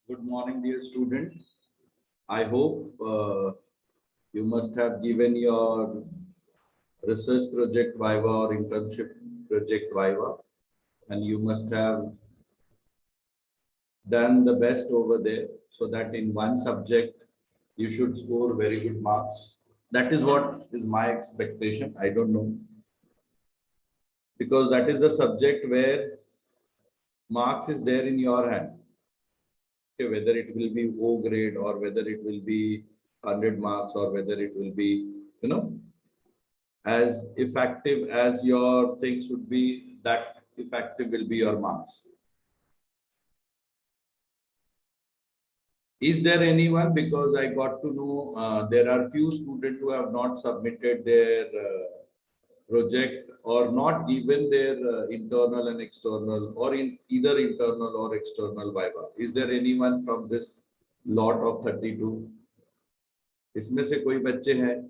Good morning, dear student. I hope you must have given your research project Viva or internship project Viva, and you must have done the best over there so that in one subject you should score very good marks. That is what is my expectation. I don't know, because that is the subject where marks is there in your hand. Okay, whether it will be O grade or whether it will be 100 marks or whether it will be, as effective as your thing should be, that effective will be your marks. Is there anyone? Because I got to know there are few students who have not submitted their project or not given their internal and external, or in either internal or external Viva. Is there anyone from this lot of 32? इसमें से कोई बच्चे हैं?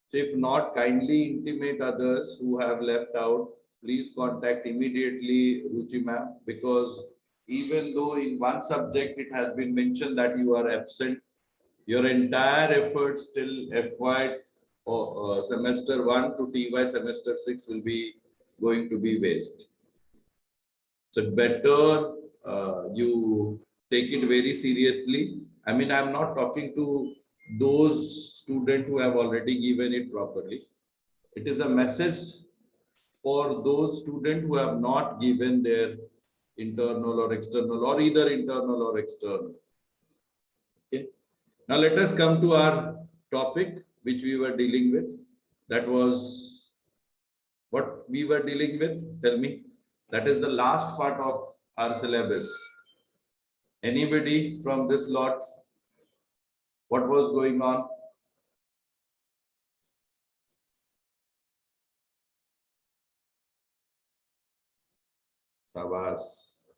So if not, kindly intimate others who have left out. Please contact immediately Ruchi ma'am, because even though in one subject it has been mentioned that you are absent, your entire efforts till FY or semester 1 to TY semester 6 will be going to be waste. So better you take it very seriously. I mean, I'm not talking to those students who have already given it properly. It is a message for those students who have not given their internal or external, or either internal or external. Okay. Now let us come to our topic which we were dealing with. That was what we were dealing with. Tell me. That is the last part of our syllabus. Anybody from this lot? What was going on? Sabas.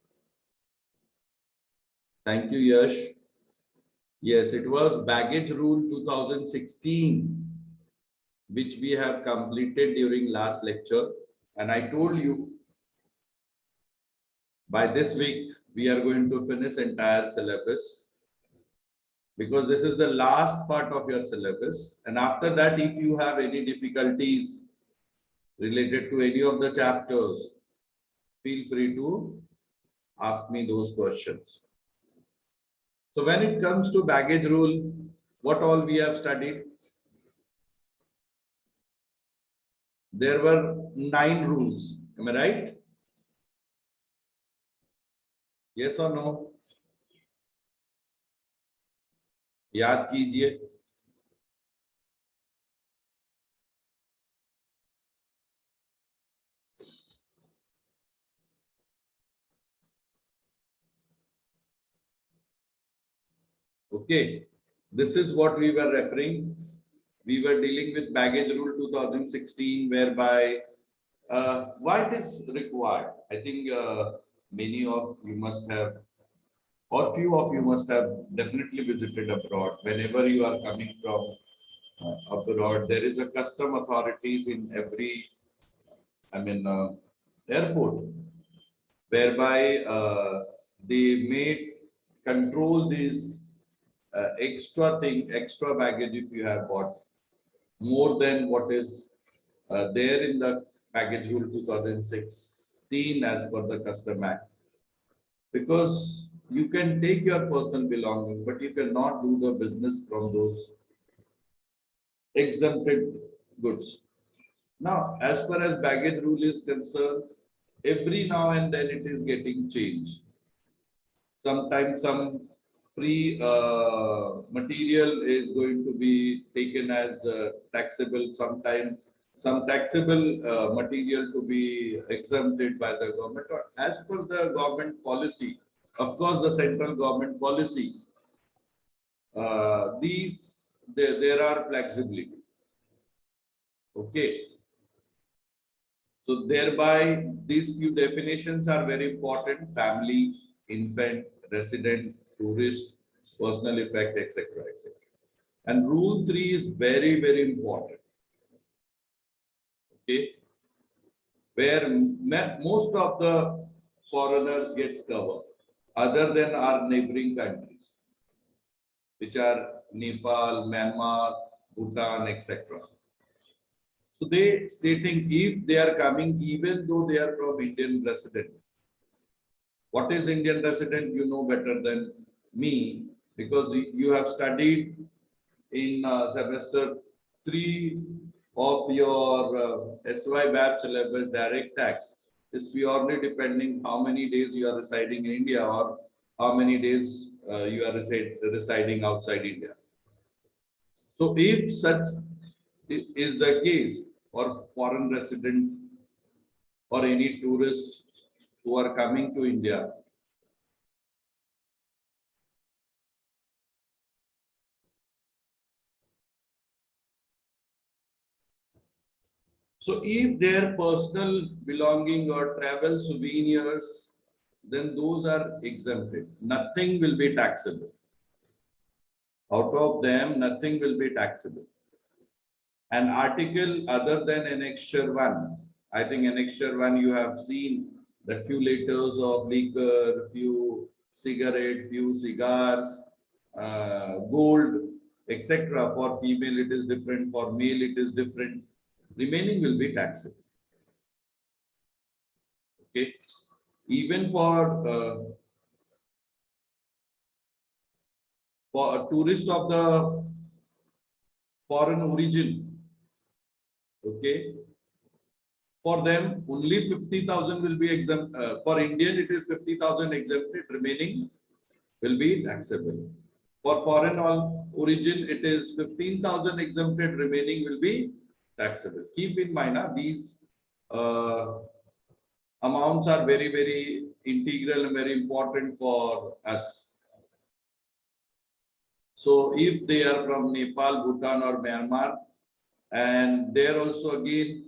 Thank you, Yash. Yes, it was baggage rule 2016, which we have completed during last lecture. And I told you, by this week, we are going to finish entire syllabus, because this is the last part of your syllabus. And after that, if you have any difficulties related to any of the chapters, feel free to ask me those questions. So when it comes to baggage rule, what all we have studied? There were 9 rules. Am I right? Yes or no? याद कीजिए. Okay, this is what we were referring. We were dealing with baggage rule 2016, whereby why it is required. I think many of you must have, or few of you must have definitely visited abroad. Whenever you are coming from abroad, there is a custom authorities in every, airport, whereby they may control these extra baggage if you have bought more than what is there in the baggage rule 2016 as per the custom act. Because you can take your personal belongings, but you cannot do the business from those exempted goods. Now, as far as baggage rule is concerned, every now and then it is getting changed. Sometimes some free material is going to be taken as taxable. Sometimes some taxable material to be exempted by the government, or as per the government policy. Of course, the central government policy. There are flexibility. Okay. So thereby, these few definitions are very important: family, infant, resident, tourist, personal effect, etc., etc. And rule 3 is very, very important. Okay, where most of the foreigners gets covered. other than our neighboring countries, which are Nepal, Myanmar, Bhutan, etc. So they stating if they are coming, even though they are from Indian resident. What is Indian resident? You know better than me, because you have studied in semester 3 of your SY-BAP syllabus. Direct tax is purely depending how many days you are residing in India or how many days you are residing outside India. So if such is the case for foreign resident or any tourists who are coming to India, so if their personal belonging or travel souvenirs, then those are exempted. Nothing will be taxable. Out of them, nothing will be taxable. An article other than Annexure 1, I think Annexure 1 you have seen that few liters of liquor, few cigarette, few cigars, gold, etc. For female it is different, for male it is different. Remaining will be taxable. Okay, even for a tourist of the foreign origin, okay, for them only 50,000 will be exempt. For Indian it is 50,000 exempted, remaining will be taxable. For foreign origin it is 15,000 exempted, remaining will be taxable. Keep in mind these amounts are very, very integral and very important for us. So if they are from Nepal, Bhutan or Myanmar, and there also again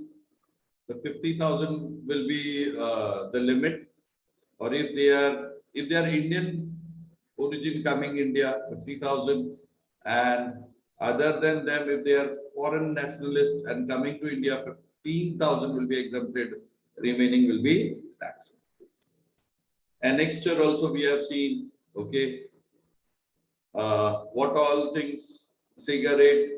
the 50,000 will be the limit, or if they are Indian origin coming India, 50,000, and other than them if they are foreign nationalist and coming to India, 15,000 will be exempted, remaining will be taxed. Annexure also we have seen, okay, what all things, cigarette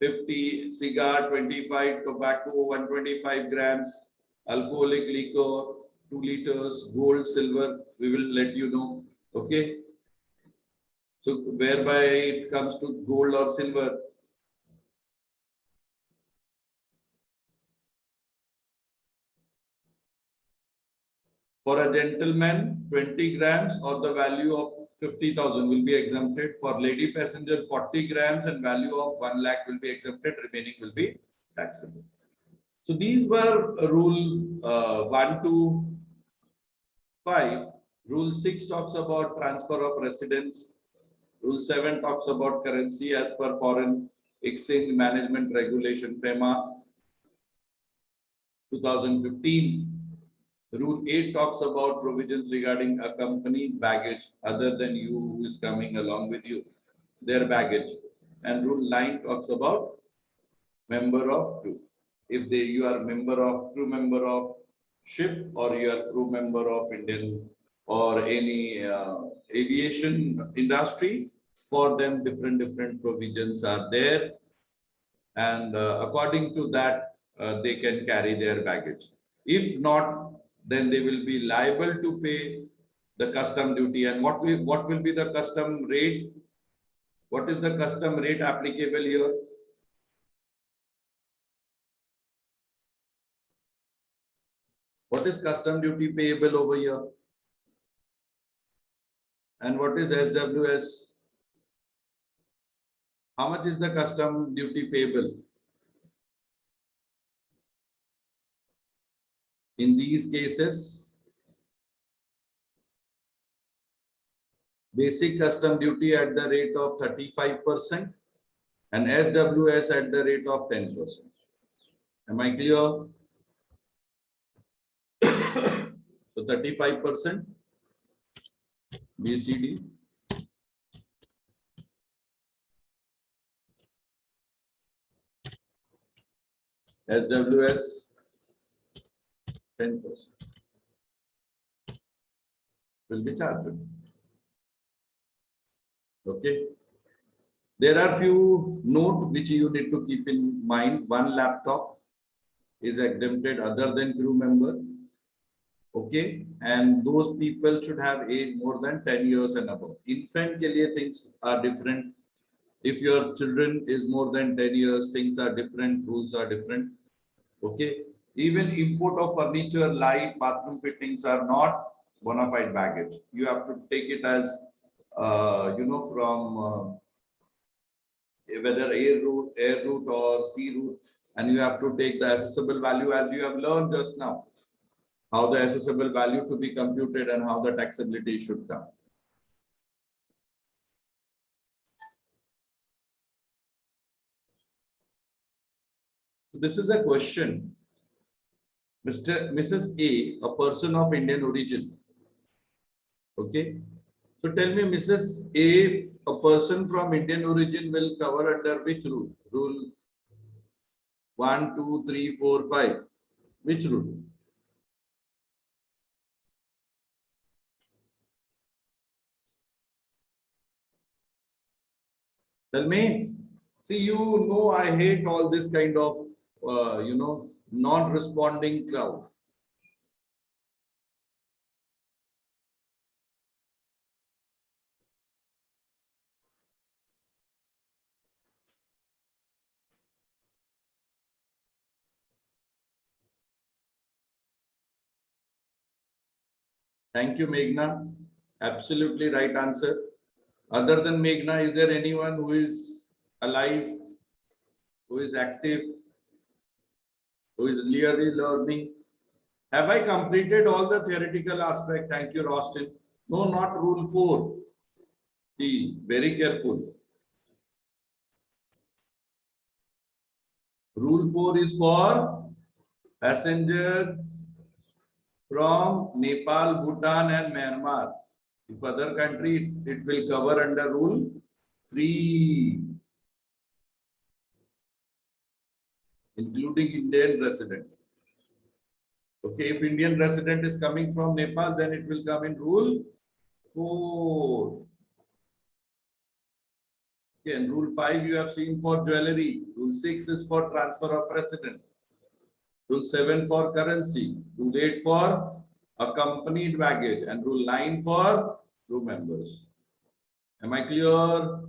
50, cigar 25, tobacco 125 grams, alcoholic liquor 2 liters, gold, silver, we will let you know, okay. So whereby it comes to gold or silver, for a gentleman 20 grams or the value of 50,000 will be exempted. For lady passenger 40 grams and value of 1 lakh will be exempted, remaining will be taxable. So these were rule 1 to 5. Rule 6 talks about transfer of residence. Rule 7 talks about currency as per Foreign Exchange Management Regulation FEMA 2015. Rule 8 talks about provisions regarding accompanied baggage other than you who is coming along with you, their baggage. And Rule 9 talks about member of crew. If you are crew member of ship, or you are crew member of Indian or any aviation industry, for them different provisions are there, and according to that they can carry their baggage. If not, then they will be liable to pay the custom duty. And what will be the custom rate? What is the custom rate applicable here? What is custom duty payable over here? And what is SWS? How much is the custom duty payable? In these cases, basic custom duty at the rate of 35% and SWS at the rate of 10%. Am I clear? So 35% BCD, SWS 10%. will be charged. Okay. There are few note which you need to keep in mind. One laptop is exempted other than crew member. Okay, and those people should have age more than 10 years and above. Infant ke liye things are different. If your children is more than 10 years, things are different, rules are different. Okay. Even import of furniture, light, bathroom fittings are not bona fide baggage. You have to take it as, from whether air route or sea route, and you have to take the accessible value as you have learned just now, how the accessible value to be computed and how the taxability should come. This is a question. Mrs. A person of Indian origin. Okay. So tell me, Mrs. A person from Indian origin will cover under which rule? Rule 1, 2, 3, 4, 5. Which rule? Tell me. See, I hate all this kind of, non-responding crowd. Thank you, Meghna. Absolutely right answer. Other than Meghna, is there anyone who is alive, who is active, who is really learning? Have I completed all the theoretical aspect? Thank you, Rostin. No, not rule 4. See, very careful. Rule 4 is for passenger from Nepal, Bhutan and Myanmar. If other country, it will cover under rule 3, including Indian resident. Okay, if Indian resident is coming from Nepal, then it will come in rule 4. Okay, and rule 5 you have seen for jewelry. Rule 6 is for transfer of resident. Rule 7 for currency. Rule 8 for accompanied baggage. And rule 9 for crew members. Am I clear?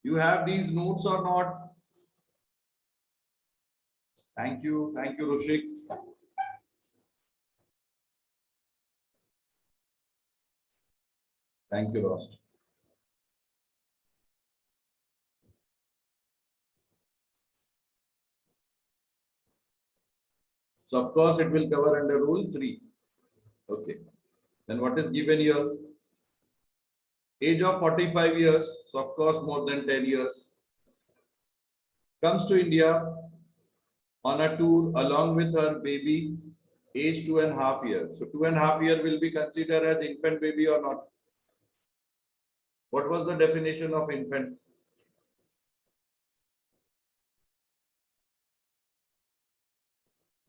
You have these notes or not? Thank you. Thank you, Rushik. Thank you, Rost. So, of course, it will cover under rule 3. Okay. Then what is given here? Age of 45 years. So, of course, more than 10 years. Comes to India on a tour along with her baby, age 2.5 years. So 2.5 years will be considered as infant baby or not? What was the definition of infant?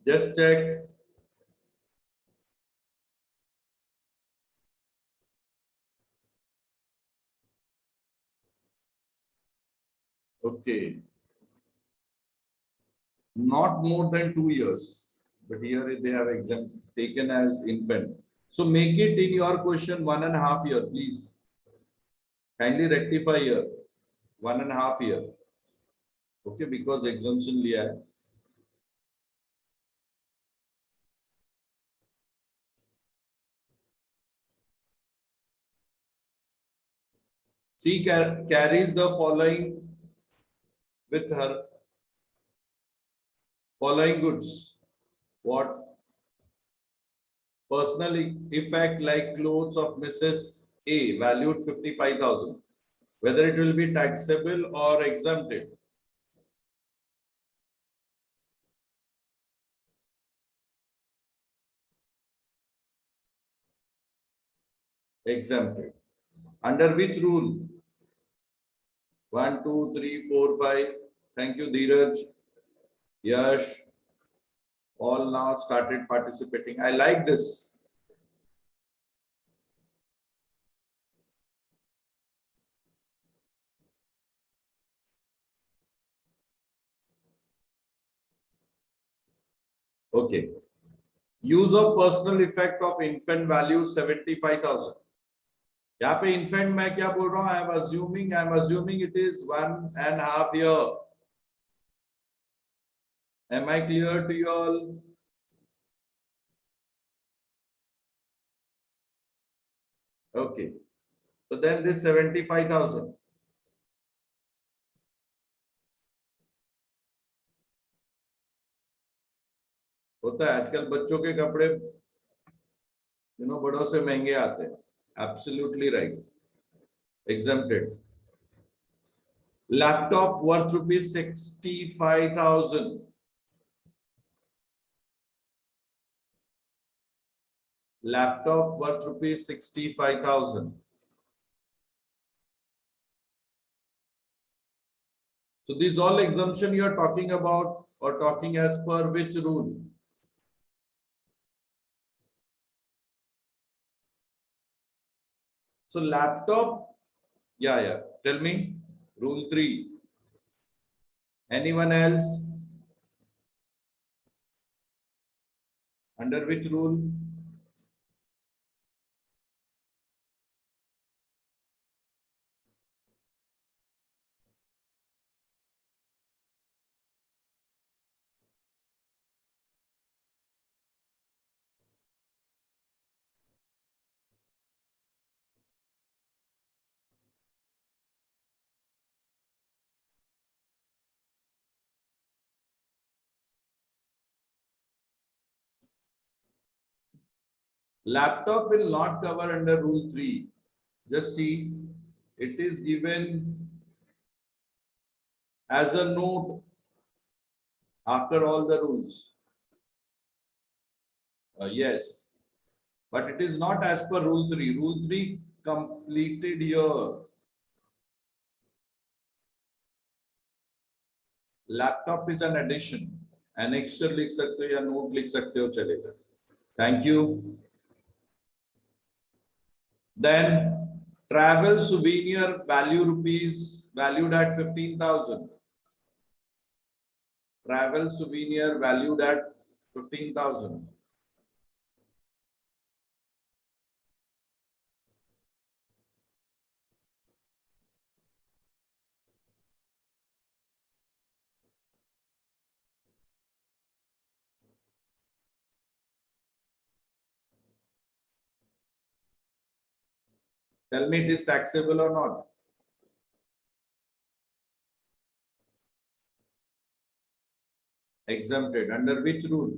Just check. Okay. Not more than 2 years. But here they have taken as infant. So make it in your question 1.5 years, please. Kindly rectify here. 1.5 years. Okay, because exemption liya hai. She carries the following with her. Following goods. What? Personal effect like clothes of Mrs. A valued 55,000. Whether it will be taxable or exempted. Exempted. Under which rule? 1, 2, 3, 4, 5. Thank you, Dheeraj. Yash. All now started participating. I like this. Okay. Use of personal effect of infant value 75,000. यहाँ पे infant मैं क्या बोल रहा हूँ? I am assuming it is 1.5 year. Am I clear to you all? Okay. So then this 75,000. होता है आजकल बच्चों के कपड़े बड़ों से महंगे आते हैं. Absolutely right. Exempted. Laptop worth rupees 65,000. Laptop worth rupees 65,000. So these all exemption you are talking about or talking as per which rule? So laptop, yeah. Tell me, rule 3. Anyone else? Under which rule? Laptop will not cover under rule 3. Just see, it is given as a note after all the rules. Yes, but it is not as per rule 3. Rule 3 completed year. Laptop is an addition. Annexure लिख सकते हो या note लिख सकते हो चलेगा. Thank you. Then travel souvenir value rupees valued at 15,000. Travel souvenir valued at 15,000. Tell me, it is taxable or not? Exempted. Under which rule?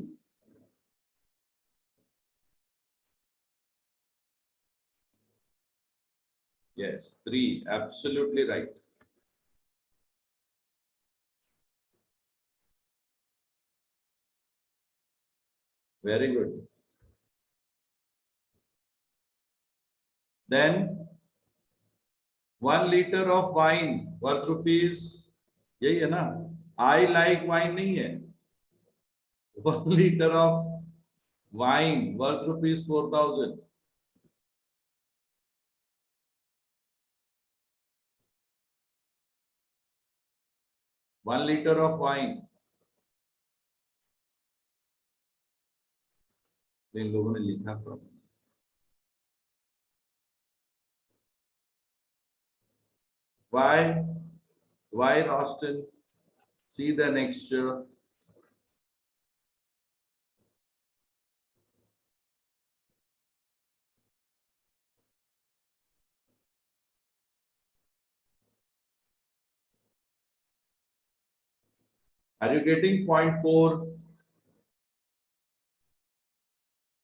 Yes, 3. Absolutely right. Very good. Then 1 liter of wine worth rupees. यही है ना? I like wine नहीं है. 1 liter of wine worth rupees 4,000. One liter of wine. इन लोगों ने लिखा problem. Why Roston? See the next. Are you getting 0.4?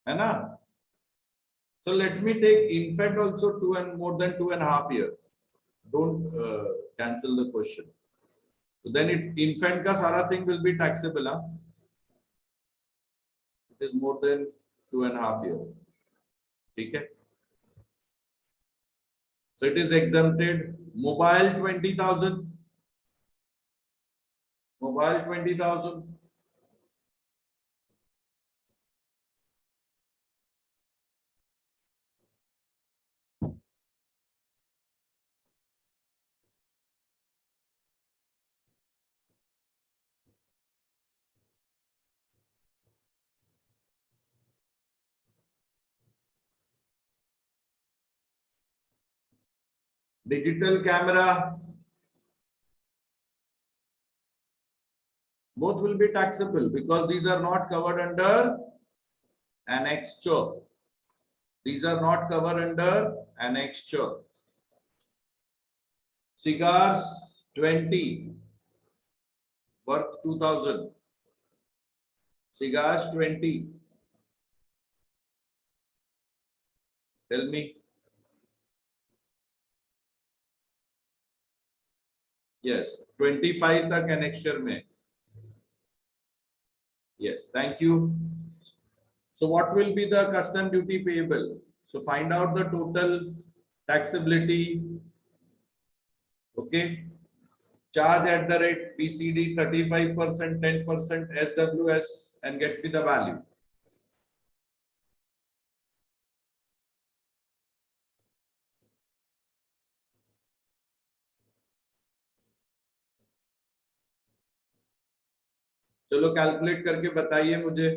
है ना? So let me take infant also 2 and more than 2.5 years. Don't cancel the question. So then infant का सारा thing will be taxable, huh? It is more than 2.5 years. ठीक है? So it is exempted. Mobile 20,000. Mobile 20,000. Digital camera, both will be taxable because these are not covered under annexure. These are not covered under annexure. Cigars 20 worth 2000. Cigars 20. Tell me. Yes, 25 तक annexure में. Yes, thank you. So what will be the custom duty payable? So find out the total taxability. Okay. Charge at the rate PCD 35%, 10% SWS and get me the value. चलो calculate करके बताइए मुझे.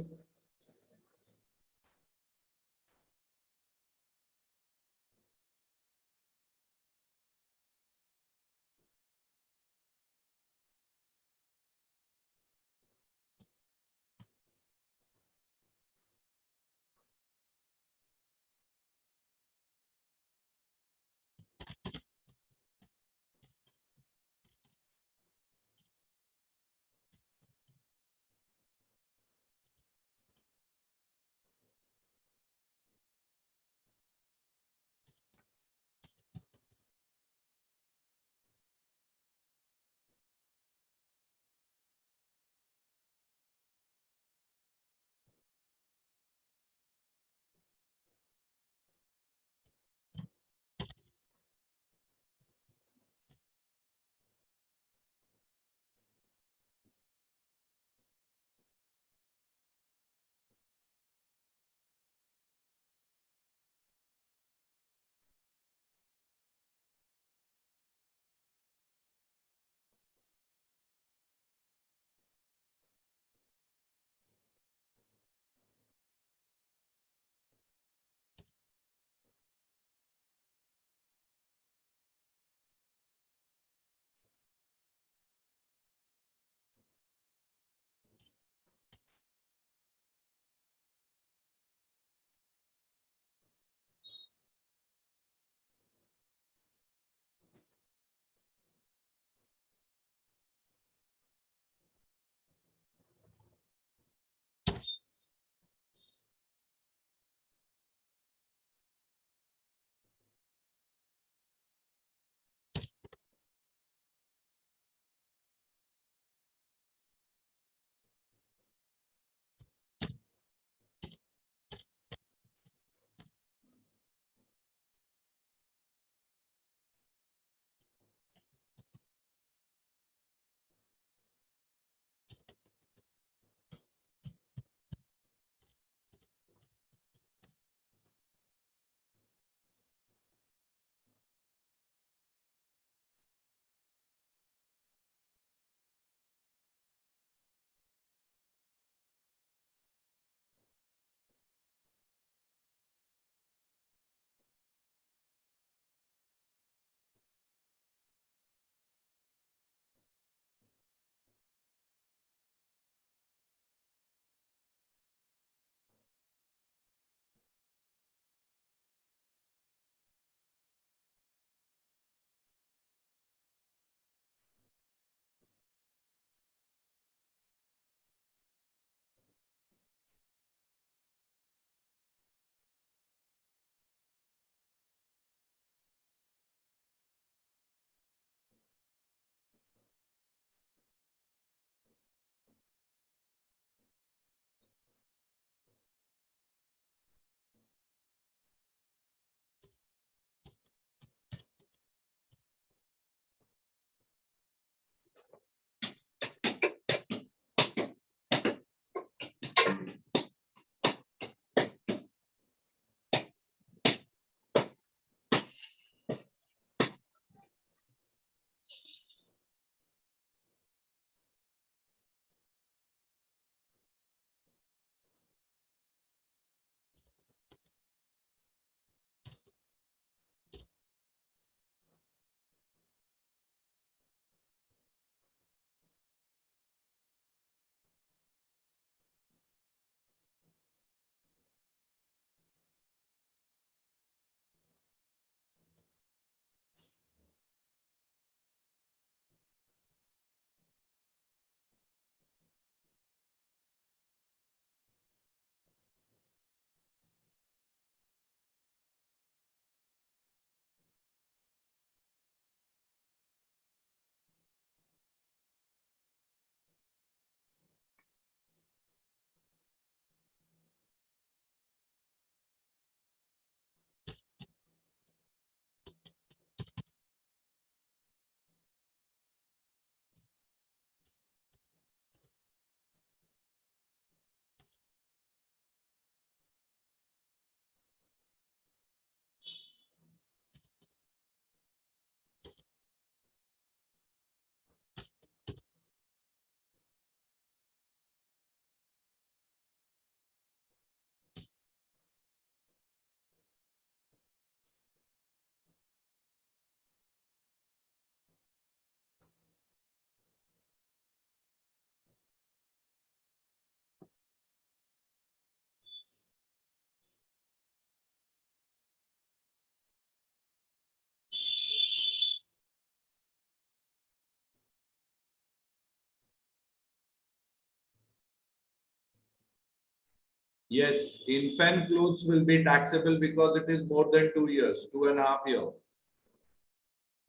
Yes, infant clothes will be taxable because it is more than 2 years, 2.5 years.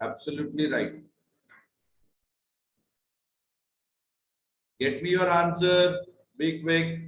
Absolutely right. Get me your answer. Be quick.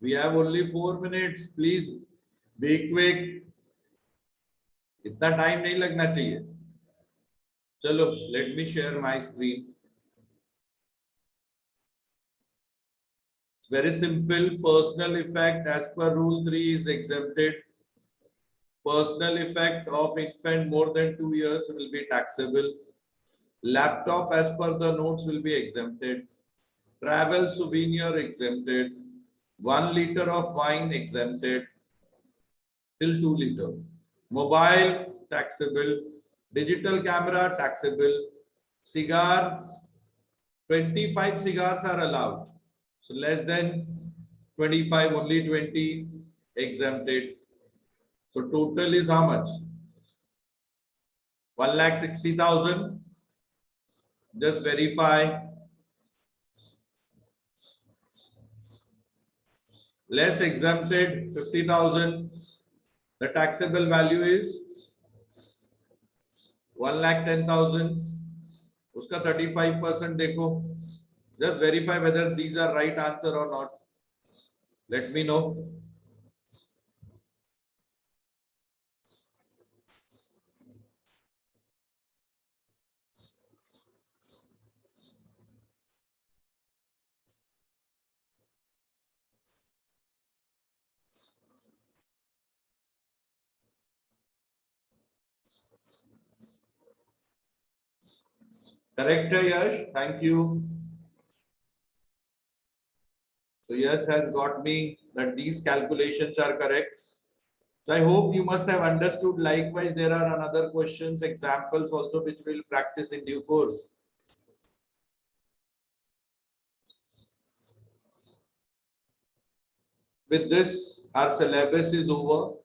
We have only 4 minutes. Please be quick. इतना time नहीं लगना चाहिए. चलो, let me share my screen. It's very simple. Personal effect as per rule 3 is exempted. Personal effect of infant more than 2 years will be taxable. Laptop as per the notes will be exempted. Travel souvenir exempted. 1 liter of wine exempted till 2 liter. Mobile taxable. Digital camera taxable. Cigar, 25 cigars are allowed. So less than 25, only 20 exempted. So total is how much? 1,60,000. Just verify. Less exempted 50,000. The taxable value is 1,10,000. Uska 35% देखो. Just verify whether these are right answer or not. Let me know. Correct, Yash. Thank you. So Yash has got me that these calculations are correct. So I hope you must have understood. Likewise, there are another questions, examples also which we'll practice in due course. With this, our syllabus is over.